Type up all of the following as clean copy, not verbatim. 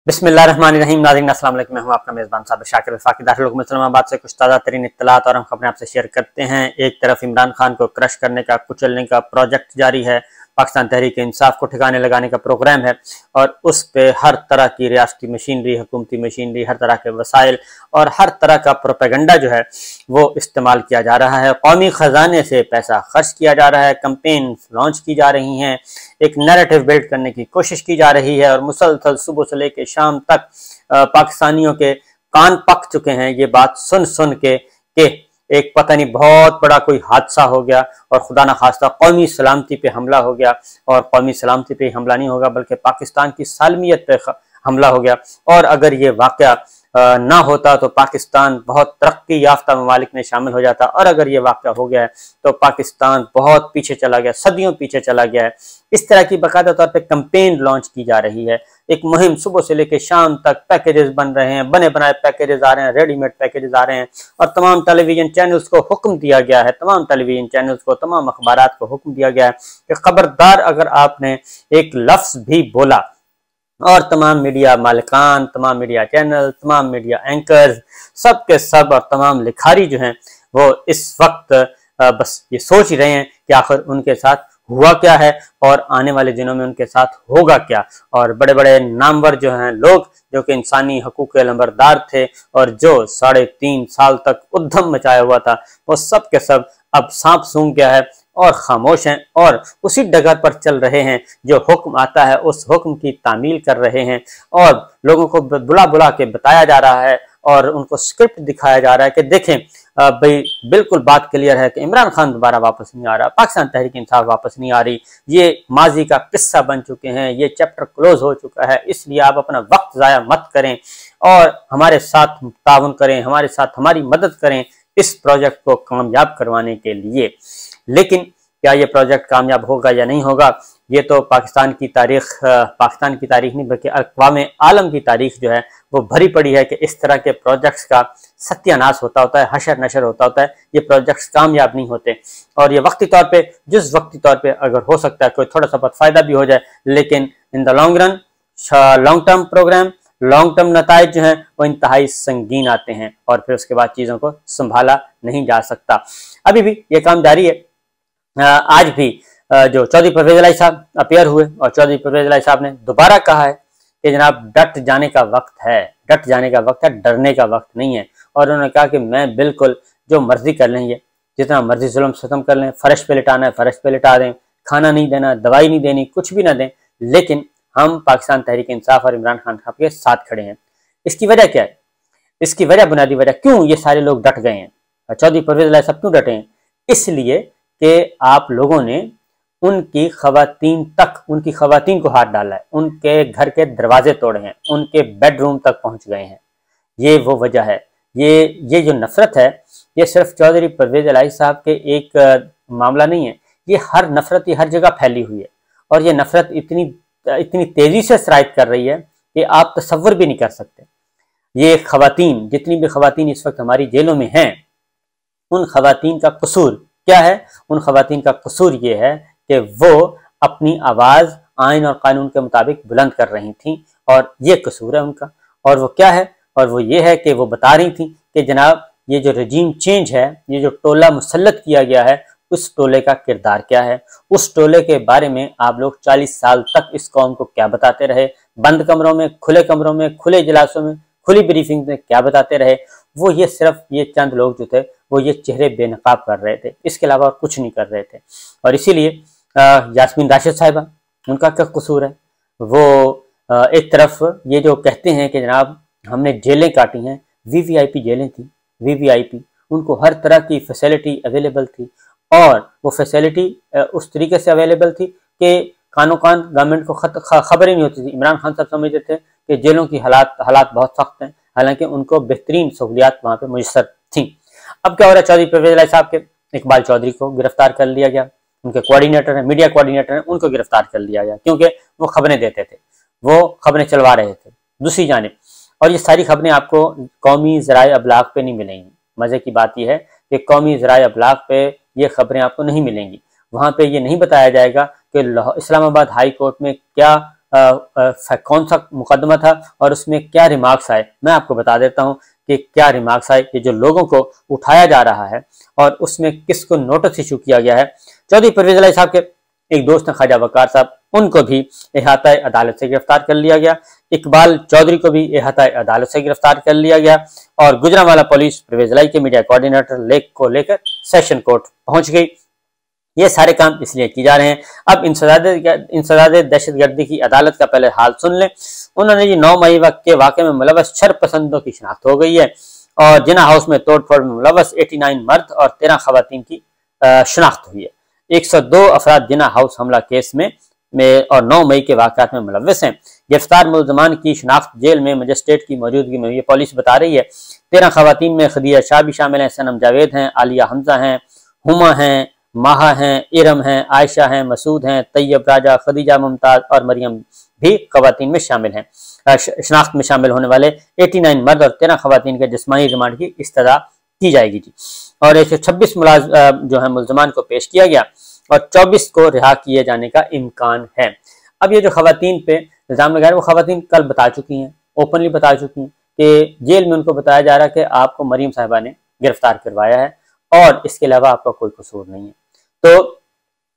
बिस्मिल्लाहिर्रहमानिर्रहीम। नाज़रीन अस्सलाम वालेकुम। मैं हूं आपका मेज़बान साबिर शाकिर वफाकी दाखिल हुकूमत इस्लामाबाद से कुछ ताज़ा तरीन इत्तलात और हम खबरें आपसे शेयर करते हैं। एक तरफ इमरान खान को क्रश करने का, कुचलने का प्रोजेक्ट जारी है, पाकिस्तान तहरीक इंसाफ को ठिकाने लगाने का प्रोग्राम है और उस पे हर तरह की रियासती मशीनरी, हुकूमती मशीनरी, हर तरह के वसाइल और हर तरह का प्रोपेगेंडा जो है वो इस्तेमाल किया जा रहा है। कौमी खजाने से पैसा खर्च किया जा रहा है, कैंपेन लॉन्च की जा रही हैं, एक नैरेटिव बिल्ड करने की कोशिश की जा रही है और मुसलसल सुबह से लेकर शाम तक पाकिस्तानियों के कान पक चुके हैं ये बात सुन सुन के एक पता नहीं बहुत बड़ा कोई हादसा हो गया और खुदा न खास्ता कौमी सलामती पे हमला हो गया। और कौमी सलामती पे हमला नहीं होगा बल्कि पाकिस्तान की सालमियत पे हमला हो गया। और अगर ये वाकया ना होता तो पाकिस्तान बहुत तरक्की याफ्ता ममालिक में शामिल हो जाता और अगर ये वाकया हो गया है तो पाकिस्तान बहुत पीछे चला गया, सदियों पीछे चला गया है। इस तरह की बाकायदा तौर पे कैंपेन लॉन्च की जा रही है, एक मुहिम सुबह से लेकर शाम तक पैकेजेस बन रहे हैं, बने बनाए पैकेजेस आ रहे हैं, रेडीमेड पैकेजेस आ रहे हैं और तमाम टेलीविजन चैनल्स को हुक्म दिया गया है, तमाम टेलीविजन चैनल्स को, तमाम अखबारात को हुक्म दिया गया है कि खबरदार अगर आपने एक लफ्ज भी बोला और तमाम मीडिया मालिकान, तमाम मीडिया चैनल, तमाम मीडिया एंकर्स, सब के सब और तमाम लिखारी जो हैं वो इस वक्त बस ये सोच ही रहे हैं कि आखिर उनके साथ हुआ क्या है और आने वाले दिनों में उनके साथ होगा क्या। और बड़े बड़े नामवर जो हैं लोग जो कि इंसानी हकूक के लंबरदार थे और जो 3.5 साल तक उद्यम मचाया हुआ था, वो सब के सब अब सांप सूंघ गया है और खामोश हैं और उसी डगर पर चल रहे हैं। जो हुक्म आता है उस हुक्म की तामील कर रहे हैं और लोगों को बुला बुला के बताया जा रहा है और उनको स्क्रिप्ट दिखाया जा रहा है कि देखें भाई बिल्कुल बात क्लियर है कि इमरान खान दोबारा वापस नहीं आ रहा, पाकिस्तान तहरीक इंसाफ वापस नहीं आ रही, ये माजी का किस्सा बन चुके हैं, ये चैप्टर क्लोज हो चुका है, इसलिए आप अपना वक्त ज़ाया मत करें और हमारे साथ ताउन करें, हमारे साथ हमारी मदद करें इस प्रोजेक्ट को कामयाब करवाने के लिए। लेकिन क्या ये प्रोजेक्ट कामयाब होगा या नहीं होगा, ये तो पाकिस्तान की तारीख नहीं बल्कि अक़वाम आलम की तारीख जो है वो भरी पड़ी है कि इस तरह के प्रोजेक्ट्स का सत्यानाश होता है, हशर नशर होता है, ये प्रोजेक्ट्स कामयाब नहीं होते। और ये वक्ती तौर पे, जिस वक्ती तौर पे अगर हो सकता है कोई थोड़ा सा बहुत फ़ायदा भी हो जाए, लेकिन in the long run long term programme, long term नताइज जो हैं वो इंतहाई संगीन आते हैं और फिर उसके बाद चीज़ों को संभाला नहीं जा सकता। अभी भी ये काम जारी है। आज भी जो चौधरी परवेज इलाही साहब अपेयर हुए और चौधरी परवेज इलाही साहब ने दोबारा कहा है कि जनाब डट जाने का वक्त है, डट जाने का वक्त है, डरने का वक्त नहीं है। और उन्होंने कहा कि मैं बिल्कुल जो मर्जी कर लेंगे, जितना मर्जी जुल्म खत्म कर लें, फर्श पे लिटाना है फर्श पे लिटा दें, खाना नहीं देना, दवाई नहीं देनी, कुछ भी ना दें, लेकिन हम पाकिस्तान तहरीक इंसाफ और इमरान खान साहब के साथ खड़े हैं। इसकी वजह क्या है? इसकी वजह, बुनियादी वजह क्यों ये सारे लोग डट गए हैं, चौधरी परवेज इलाही साहब क्यों डटे हैं? इसलिए कि आप लोगों ने उनकी खवातीन को हाथ डाला है, उनके घर के दरवाजे तोड़े हैं, उनके बेडरूम तक पहुंच गए हैं। ये वो वजह है। ये जो नफरत है ये सिर्फ चौधरी परवेज इलाही साहब के एक मामला नहीं है, ये हर नफरत ये हर जगह फैली हुई है और ये नफरत इतनी तेजी से सरायत कर रही है कि आप तसव्वुर भी नहीं कर सकते। ये खवातीन, जितनी भी खवातीन इस वक्त हमारी जेलों में हैं, उन खवातीन का कसूर क्या है? उन खवातीन का कसूर ये है कि वो अपनी आवाज़ आइन और कानून के मुताबिक बुलंद कर रही थीं और ये कसूर है उनका। और वो क्या है? और वो ये है कि वो बता रही थी कि जनाब ये जो रजीम चेंज है, ये जो टोला मुसल्लत किया गया है, उस टोले का किरदार क्या है, उस टोले के बारे में आप लोग 40 साल तक इस कौम को क्या बताते रहे, बंद कमरों में, खुले इजलासों में, खुली ब्रीफिंग में क्या बताते रहे। वो ये सिर्फ ये चंद लोग जो थे वो ये चेहरे बेनकाब कर रहे थे, इसके अलावा और कुछ नहीं कर रहे थे। और इसीलिए यास्मीन राशिद साहिबा, उनका क्या कसूर है? वो एक तरफ ये जो कहते हैं कि जनाब हमने जेलें काटी हैं, वीवीआईपी जेलें थी, वीवीआईपी, उनको हर तरह की फैसिलिटी अवेलेबल थी और वो फैसिलिटी उस तरीके से अवेलेबल थी कि कानो कान गवर्नमेंट को खबर ही नहीं होती थी। इमरान खान साहब समझते थे कि जेलों की हालात बहुत सख्त हैं, हालांकि उनको बेहतरीन सहूलियात वहाँ पे मुयस्सर थी। अब क्या हो रहा है? चौधरी परवेज इलाही साहब के इकबाल चौधरी को गिरफ्तार कर लिया गया, उनके कोऑर्डिनेटर हैं, मीडिया कोऑर्डिनेटर हैं, उनको गिरफ्तार कर लिया गया क्योंकि वो खबरें देते थे, वो खबरें चलवा रहे थे दूसरी जानिब। और ये सारी खबरें आपको कौमी ज़राए अबलाग पे नहीं मिलेंगी। मज़े की बात यह है कि कौमी ज़राए अबलाग पे ये खबरें आपको नहीं मिलेंगी। वहाँ पे ये नहीं बताया जाएगा कि इस्लामाबाद हाई कोर्ट में क्या कौन सा मुकदमा था और उसमें क्या रिमार्क्स आए। मैं आपको बता देता हूं कि क्या रिमार्क्स आए कि जो लोगों को उठाया जा रहा है और उसमें किसको नोटिस इशू किया गया है। चौधरी परवेज इलाही साहब के एक दोस्त हैं ख्वाजा वकार साहब, उनको भी इहाता अदालत से गिरफ्तार कर लिया गया। इकबाल चौधरी को भी इहाता अदालत से गिरफ्तार कर लिया गया और गुजरांवाला पुलिस परवेज इलाही के मीडिया कोऑर्डिनेटर को लेकर सेशन कोर्ट पहुंच गई। ये सारे काम इसलिए किए जा रहे हैं। अब इंसदादे दहशतगर्दी की अदालत का पहले हाल सुन लें। उन्होंने ये 9 मई के वाक़े में मुलव्वस शरपसंदों की शिनाख्त हो गई है और जिना हाउस में तोड़फोड़ में मुलव्वस 89 मर्द और 13 खवातीन की शिनाख्त हुई है। 102 अफराद जिना हाउस हमला केस में और 9 मई के वाक़यात में मुलव्वस हैं। गिरफ्तार मुलजमान की शिनाख्त जेल में मजिस्ट्रेट की मौजूदगी में ये पुलिस बता रही है। 13 खवातीन में खदीजा शाह भी शामिल हैं, सनम जावेद हैं, आलिया हमजा हैं, हुमा हैं, माहा हैं, इरम हैं, आयशा हैं, मसूद हैं, तैयब राजा, खदीजा मुमताज और मरियम भी खवातीन में शामिल हैं। शिनाख्त में शामिल होने वाले 89 मर्द और 13 खवातीन के जिस्मानी रिमांड की इस्तदा की जाएगी जी। और 126 जो है मुलजमान को पेश किया गया और 24 को रिहा किए जाने का इम्कान है। अब ये जो खवातीन पे इल्जाम लगाया वो खवातीन कल बता चुकी हैं, ओपनली बता चुकी हैं कि जेल में उनको बताया जा रहा है कि आपको मरियम साहिबा ने गिरफ्तार करवाया है और इसके अलावा आपका कोई कसूर नहीं है। तो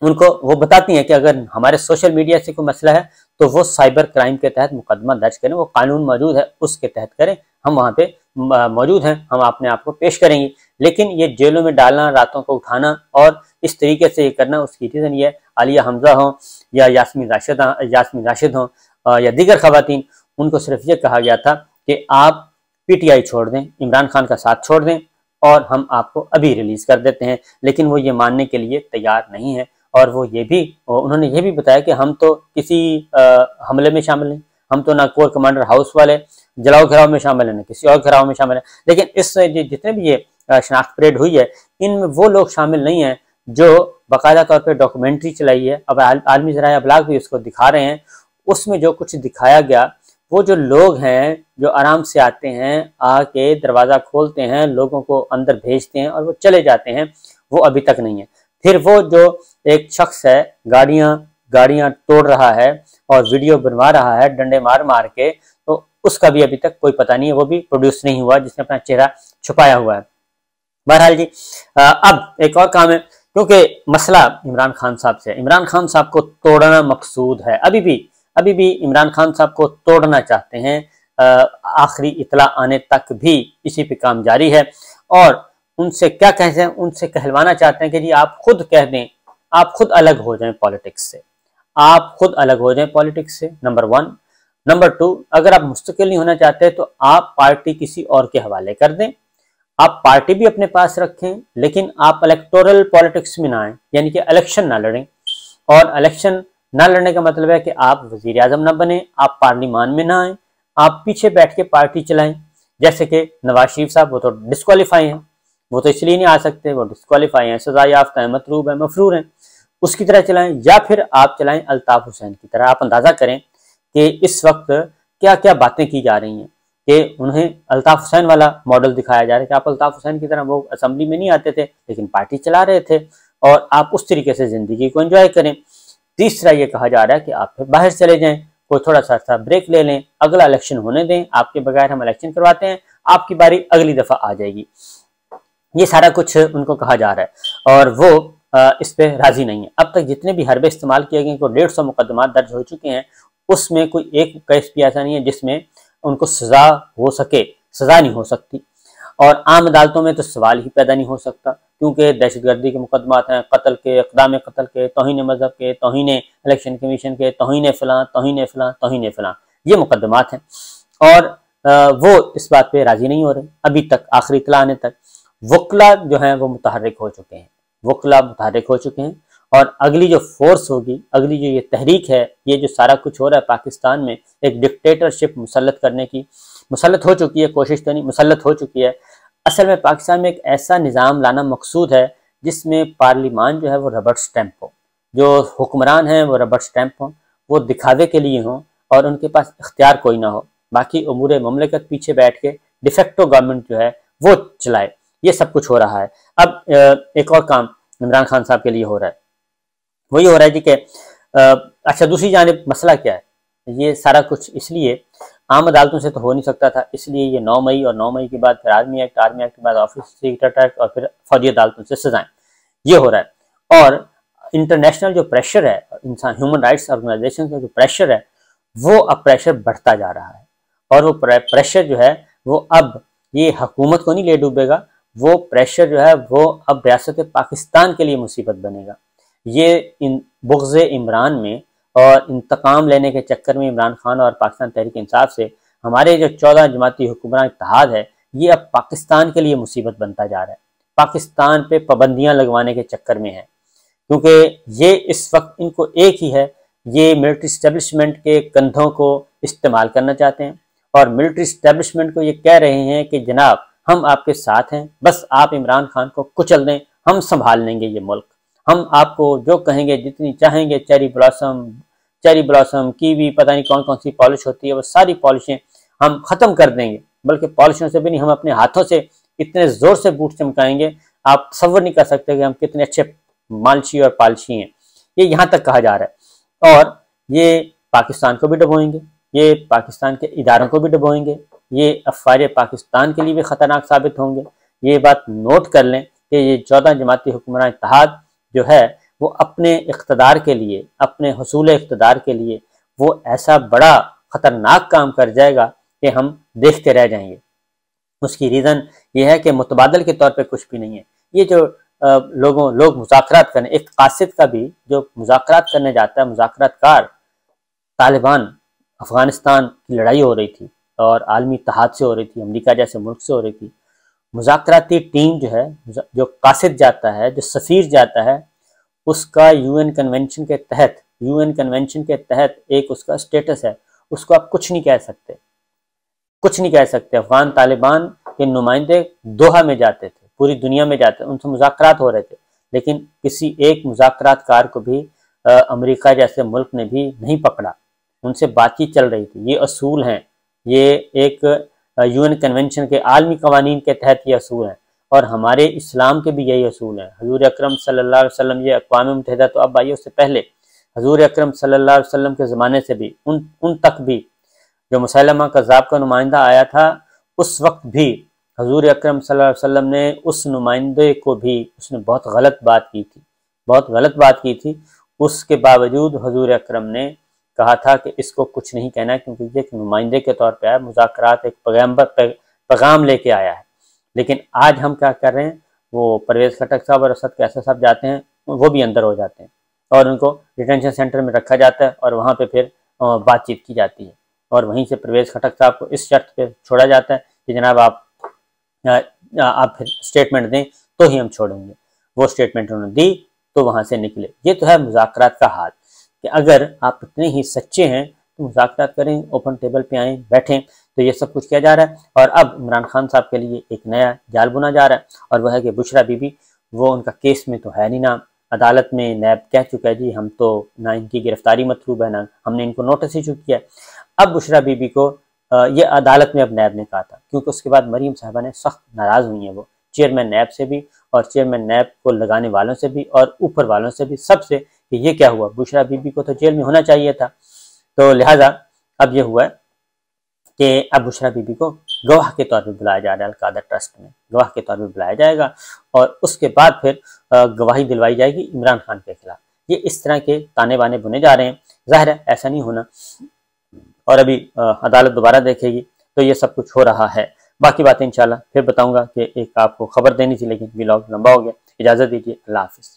उनको वो बताती हैं कि अगर हमारे सोशल मीडिया से कोई मसला है तो वो साइबर क्राइम के तहत मुकदमा दर्ज करें, वो कानून मौजूद है उसके तहत करें, हम वहाँ पे मौजूद हैं, हम अपने आप को पेश करेंगे। लेकिन ये जेलों में डालना, रातों को उठाना और इस तरीके से ये करना, उसकी रीज़न ये आलिया हमजा हो या यास्मीन राशिद हो या दीगर खवातीन, उनको सिर्फ ये कहा गया था कि आप PTI छोड़ दें, इमरान खान का साथ छोड़ दें और हम आपको अभी रिलीज कर देते हैं। लेकिन वो ये मानने के लिए तैयार नहीं है और उन्होंने ये भी बताया कि हम तो किसी हमले में शामिल नहीं, हम तो ना कोर कमांडर हाउस वाले जलाओ घेराव में शामिल है, ना किसी और घेराव में शामिल है। लेकिन इस जितने भी ये शनाख्त परेड हुई है इनमें वो लोग शामिल नहीं है जो बाकायदा तौर पर डॉक्यूमेंट्री चलाई है। अब आलमी ज़राए अबलाग भी उसको दिखा रहे हैं। उसमें जो कुछ दिखाया गया, वो जो लोग हैं जो आराम से आते हैं, आके दरवाज़ा खोलते हैं, लोगों को अंदर भेजते हैं और वो चले जाते हैं, वो अभी तक नहीं है। फिर वो जो एक शख्स है गाड़ियां तोड़ रहा है और वीडियो बनवा रहा है डंडे मार मार के, तो उसका भी अभी तक कोई पता नहीं है, वो भी प्रोड्यूस नहीं हुआ, जिसने अपना चेहरा छुपाया हुआ है। बहरहाल जी, अब एक और काम है, क्योंकि मसला इमरान खान साहब से, इमरान खान साहब को तोड़ना मकसूद है। अभी भी इमरान खान साहब को तोड़ना चाहते हैं। आखिरी इतला आने तक भी इसी पे काम जारी है और उनसे क्या कहते हैं, उनसे कहलवाना चाहते हैं कि जी आप खुद कह दें, आप खुद अलग हो जाएं पॉलिटिक्स से, आप खुद अलग हो जाएं पॉलिटिक्स से, नंबर 1। नंबर 2, अगर आप मुस्तकिल नहीं होना चाहते तो आप पार्टी किसी और के हवाले कर दें। आप पार्टी भी अपने पास रखें, लेकिन आप इलेक्टोरल पॉलिटिक्स में ना आए, यानी कि इलेक्शन ना लड़ें। और इलेक्शन ना लड़ने का मतलब है कि आप वजीर आजम ना बने, आप पार्लिमान में ना आए, आप पीछे बैठ के पार्टी चलाएं। जैसे कि नवाज शरीफ साहब, वो तो डिस्क्वालीफाई हैं, वो तो इसलिए नहीं आ सकते, वो डिस्क्वालीफाई हैं, सजा याफ्ता हैं, मतलूब हैं, मफरूर हैं, उसकी तरह चलाएं। या फिर आप चलाएं अल्ताफ हुसैन की तरह। आप अंदाजा करें कि इस वक्त क्या क्या बातें की जा रही हैं कि उन्हें अल्ताफ हुसैन वाला मॉडल दिखाया जा रहा है कि आप अल्ताफ हुसैन की तरह, वो असेंबली में नहीं आते थे लेकिन पार्टी चला रहे थे और आप उस तरीके से जिंदगी को एंजॉय करें। तीसरा ये कहा जा रहा है कि आप फिर बाहर चले जाएं, कोई थोड़ा सा ब्रेक ले लें, अगला इलेक्शन होने दें, आपके बगैर हम इलेक्शन करवाते हैं, आपकी बारी अगली दफा आ जाएगी। ये सारा कुछ उनको कहा जा रहा है और वो इस पे राजी नहीं है। अब तक जितने भी हरबे इस्तेमाल किए गए, को 150 मुकदमा दर्ज हो चुके हैं, उसमें कोई एक केस भी ऐसा नहीं है जिसमें उनको सजा हो सके। सजा नहीं हो सकती और आम अदालतों में तो सवाल ही पैदा नहीं हो सकता, क्योंकि दहशतगर्दी के मुकदमात हैं, कत्ल के, इक़दाम कत्ल के, तौहीन मजहब के, तौहीन इलेक्शन कमीशन के, तौहीन फलां, तौहीन फलां, तौहीन फलां, ये मुकदमात हैं। और वो इस बात पे राजी नहीं हो रहे अभी तक, आखिरी इत्तला आने तक। वकला जो हैं वो मुतहर्रिक हो चुके हैं, वकला मुतहर्रिक हो चुके हैं और अगली जो फोर्स होगी, अगली जो ये तहरीक है, ये जो सारा कुछ हो रहा है पाकिस्तान में, एक डिक्टेटरशिप मुसल्लत करने की, मुसल्लत हो चुकी है, कोशिश तो नहीं, मुसल्लत हो चुकी है। असल में पाकिस्तान में एक ऐसा निज़ाम लाना मकसूद है जिसमें पार्लिमान जो है वो रबड़ स्टैंप हो, जो हुक्मरान हैं वो रबड़ स्टैंप हो, वो दिखावे के लिए हों और उनके पास इख्तियार कोई ना हो, बाकी उमूर ममलिकत पीछे बैठ के डिफेक्टो गवर्नमेंट जो है वो चलाए। ये सब कुछ हो रहा है। अब एक और काम इमरान खान साहब के लिए हो रहा है, वही हो रहा है जी कि अच्छा, दूसरी जानिब मसला क्या है, ये सारा कुछ इसलिए आम अदालतों से तो हो नहीं सकता था, इसलिए ये 9 मई और 9 मई के बाद फिर आर्मी एक्ट के बाद ऑफिस सीक्रेट एक्ट और फिर फौजी अदालतों से सजाएं, ये हो रहा है। और इंटरनेशनल जो प्रेशर है, इंसान ह्यूमन राइट्स ऑर्गेनाइजेशन का जो प्रेशर है, वो अब प्रेशर बढ़ता जा रहा है। और वो प्रेशर जो है वो अब ये हुकूमत को नहीं ले डूबेगा, वो प्रेशर जो है वो अब रियासत पाकिस्तान के लिए मुसीबत बनेगा। ये इन बुग़्ज़ इमरान में और इंतकाम लेने के चक्कर में इमरान खान और पाकिस्तान तहरीक इंसाफ से हमारे जो 14 जमाती हुक्मरान इत्तेहाद है, ये अब पाकिस्तान के लिए मुसीबत बनता जा रहा है, पाकिस्तान पे पाबंदियां लगवाने के चक्कर में है। क्योंकि ये इस वक्त इनको एक ही है, ये मिलिट्री इस्टेब्लिशमेंट के कंधों को इस्तेमाल करना चाहते हैं और मिलिट्री इस्टेब्लिशमेंट को ये कह रहे हैं कि जनाब हम आपके साथ हैं, बस आप इमरान खान को कुचल दें, हम संभाल लेंगे ये मुल्क, हम आपको जो कहेंगे जितनी चाहेंगे चेरी ब्लॉसम कीवी पता नहीं कौन कौन सी पॉलिश होती है, वो सारी पॉलिशें हम ख़त्म कर देंगे, बल्कि पॉलिशों से भी नहीं, हम अपने हाथों से इतने ज़ोर से बूट चमकाएंगे, आप तसव्वुर नहीं कर सकते कि हम कितने अच्छे मालशी और पालशी हैं। ये यहाँ तक कहा जा रहा है। और ये पाकिस्तान को भी डुबोएंगे, ये पाकिस्तान के इदारों को भी डुबोएंगे, ये अफवाज पाकिस्तान के लिए भी ख़तरनाक साबित होंगे। ये बात नोट कर लें कि ये 14 जमाती हुक्मरान इत्तेहाद जो है वो अपने इक़्तिदार के लिए, अपने हुसूल इक़्तिदार के लिए वो ऐसा बड़ा ख़तरनाक काम कर जाएगा कि हम देखते रह जाएंगे। उसकी रीज़न ये है कि मुतबादल के तौर पे कुछ भी नहीं है। ये जो लोग मुज़ाकरात करने, एक कासिद का भी जो मुज़ाकरात करने जाता है, मुज़ाकरातकार, तालिबान अफ़गानिस्तान की लड़ाई हो रही थी और आलमी इत्तेहाद से हो रही थी, अमेरिका जैसे मुल्क से हो रही थी, मुज़ाकराती टीम जो है, जो कासिद जाता है, जो सफ़ीर जाता है, उसका यूएन कन्वेंशन के तहत एक उसका स्टेटस है, उसको आप कुछ नहीं कह सकते। अफगान तालिबान के नुमाइंदे दोहा में जाते थे, पूरी दुनिया में जाते थे, उनसे मुज़ाकरात हो रहे थे, लेकिन किसी एक मुज़ाकरातकार को भी अमेरिका जैसे मुल्क ने भी नहीं पकड़ा, उनसे बातचीत चल रही थी। ये असूल हैं, ये एक यूएन कन्वेंशन के आलमी कवानीन के तहत ये असूल हैं और हमारे इस्लाम के भी यही असूल हैं। हजूर अकरम सल्लल्लाहु अलैहि वसल्लम, ये अक़वाम मुत्तहिदा तो अब आई, उससे पहले हजूर अकरम सल्लल्लाहु अलैहि वसल्लम के ज़माने से भी उन तक भी जो मुसैलमा कज़्ज़ाब का नुमाइंदा आया था, उस वक्त भी हजूर अकरम सल्लल्लाहु अलैहि वसल्लम ने उस नुमाइंदे को भी, उसने बहुत गलत बात की थी, उसके बावजूद हजूर अकरम ने कहा था कि इसको कुछ नहीं कहना है, क्योंकि ये एक नुमाइंदे के तौर पे आया, मुज़ाकरात एक पैगाम लेके आया है। लेकिन आज हम क्या कर रहे हैं, वो परवेज़ खटक साहब और असद कैसर साहब जाते हैं, वो भी अंदर हो जाते हैं और उनको डिटेंशन सेंटर में रखा जाता है और वहाँ पे फिर बातचीत की जाती है और वहीं से परवेज़ खटक साहब को इस शर्त पे छोड़ा जाता है कि जनाब आप फिर स्टेटमेंट दें तो ही हम छोड़ेंगे। वो स्टेटमेंट उन्होंने दी तो वहाँ से निकले। ये तो है मुज़ाकरात का हाल कि अगर आप इतने ही सच्चे हैं तो मुज़ाकरात करें, ओपन टेबल पे आएँ, बैठें। तो ये सब कुछ किया जा रहा है और अब इमरान खान साहब के लिए एक नया जाल बुना जा रहा है और वह है कि बुशरा बीबी, वो उनका केस में तो है नहीं नाम, अदालत में नैब कह चुका है जी हम तो ना इनकी गिरफ्तारी मतलूब है, ना हमने इनको नोटिस इशू किया। अब बुशरा बीबी को ये अदालत में अब नैब ने कहा था, क्योंकि उसके बाद मरीम साहबा ने सख्त नाराज़ हुई हैं, वो चेयरमैन नैब से भी और चेयरमैन नैब को लगाने वालों से भी और ऊपर वालों से भी, सबसे, कि ये क्या हुआ, बुशरा बीबी को तो जेल में होना चाहिए था। तो लिहाजा अब ये हुआ है कि अब बुशरा बीबी को गवाह के तौर पर बुलाया जा रहा है, अल-कादा ट्रस्ट में गवाह के तौर पर बुलाया जाएगा और उसके बाद फिर गवाही दिलवाई जाएगी इमरान खान के खिलाफ। ये इस तरह के ताने बाने बुने जा रहे हैं। जाहिर है ऐसा नहीं होना और अभी अदालत दोबारा देखेगी, तो ये सब कुछ हो रहा है। बाकी बातें इंशाल्लाह फिर बताऊंगा कि एक आपको खबर देनी थी, लेकिन व्लॉग लंबा हो गया। इजाज़त दीजिए, अल्लाह हाफिज़।